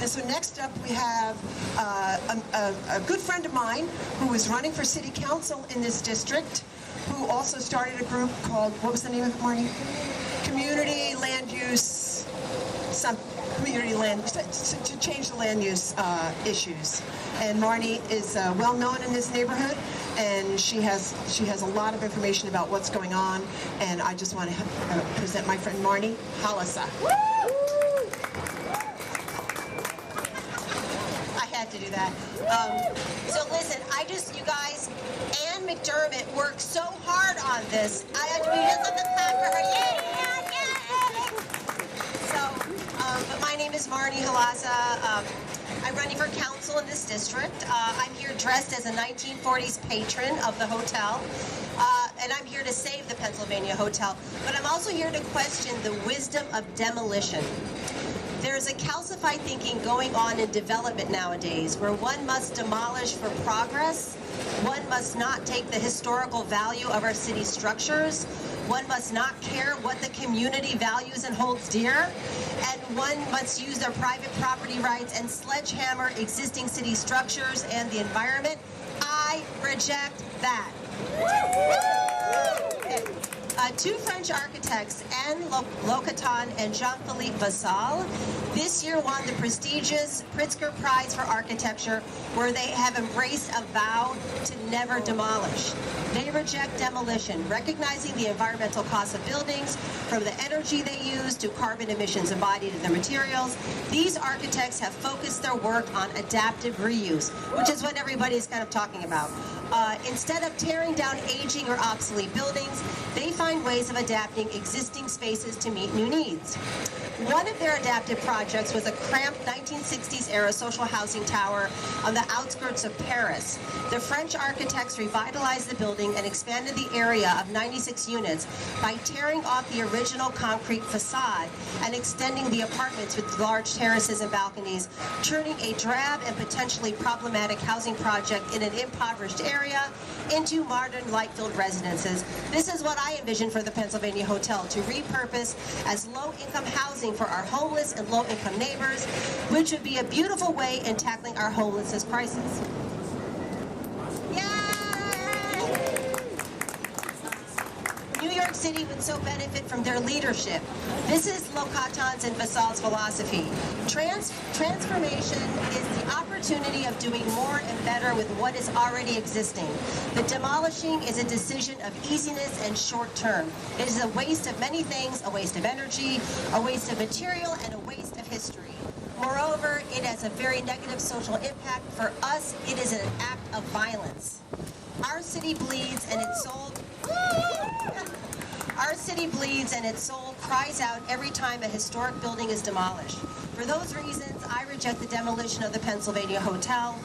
And so next up we have a good friend of mine who is running for city council in this district, who also started a group called, what was the name of it, Marni? Community Land Use, community land, to change the land use issues. And Marni is well known in this neighborhood, and she has a lot of information about what's going on. And I just want to present my friend Marni Halasa. I had to do that. So listen, you guys, Ann McDermott worked so hard on this. We just have to clap for her. Yay! So, but my name is Marni Halasa. I'm running for council in this district. I'm here dressed as a 1940s patron of the hotel. And I'm here to save the Pennsylvania Hotel. But I'm also here to question the wisdom of demolition. There's a calcified thinking going on in development nowadays where one must demolish for progress, one must not take the historical value of our city structures, one must not care what the community values and holds dear, and one must use their private property rights and sledgehammer existing city structures and the environment. I reject that. Two French architects, Lacaton and Jean Philippe Vassal, this year won the prestigious Prizker Prize for architecture, where they have embraced a vow to never demolish. They reject demolition, recognizing the environmental costs of buildings, from the energy they use to carbon emissions embodied in their materials. These architects have focused their work on adaptive reuse, which is what everybody's kind of talking about. Instead of tearing down aging or obsolete buildings, they find ways of adapting existing spaces to meet new needs. One of their adaptive projects was a cramped 1960s-era social housing tower on the outskirts of Paris. The French architects revitalized the building and expanded the area of 96 units by tearing off the original concrete facade and extending the apartments with large terraces and balconies, turning a drab and potentially problematic housing project in an impoverished area into modern light-filled residences. This is what I envision for the Pennsylvania Hotel, to repurpose as low-income housing for our homeless and low-income neighbors, which would be a beautiful way in tackling our homelessness crisis. New York City would so benefit from their leadership. This is Lacaton's and Vassal's philosophy. Transformation is the opportunity of doing more and better with what is already existing. The demolishing is a decision of easiness and short term. It is a waste of many things, a waste of energy, a waste of material, and a waste of history. Moreover, it has a very negative social impact. For us, it is an act of violence. Our city bleeds and its soul cries out every time a historic building is demolished. For those reasons, I reject the demolition of the Pennsylvania Hotel,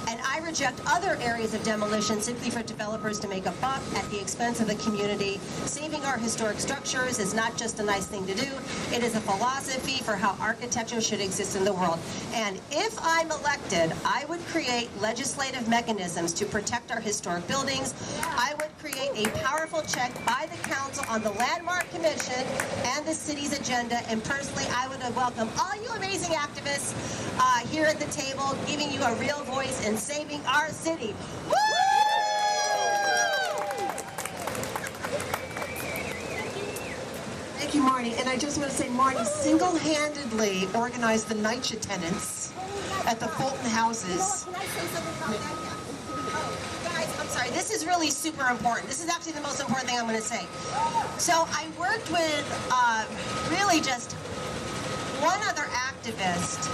and I reject other areas of demolition simply for developers to make a buck at the expense of the community. Saving our historic structures is not just a nice thing to do, it is a philosophy for how architecture should exist in the world. And if I'm elected, I would create legislative mechanisms to protect our historic buildings. I would create a powerful check by the council on the Landmark Commission and the city's agenda, and personally I would welcome all you amazing activists here at the table, giving you a real voice in saving our city. Woo! Thank you, Marni. And I just want to say, Marni single-handedly organized the NYCCouncil tenants at the Fulton houses. Can I say something about that? Guys, I'm sorry. This is really super important. This is actually the most important thing I'm going to say. So I worked with really just one other activist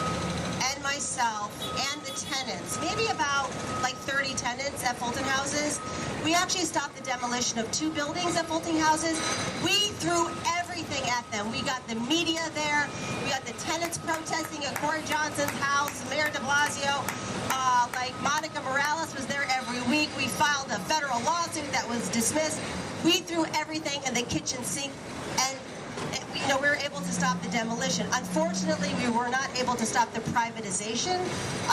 and myself and the tenants, maybe about like 30 tenants at Fulton houses. We actually stopped the demolition of 2 buildings at Fulton houses. We threw everything at them. We got the media there. We got the tenants protesting at Corey Johnson's house, Mayor de Blasio. Like Monica Morales was there every week. We filed a federal lawsuit that was dismissed. We threw everything in the kitchen sink, and we were able to stop the demolition. Unfortunately, we were not able to stop the privatization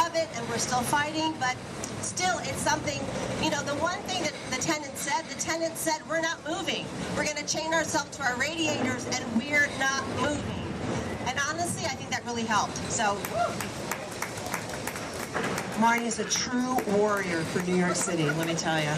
of it, and we're still fighting, but still, it's something, the one thing that the tenant said, we're not moving. We're going to chain ourselves to our radiators, and we're not moving. And honestly, I think that really helped. So. Marni is a true warrior for New York City, let me tell you.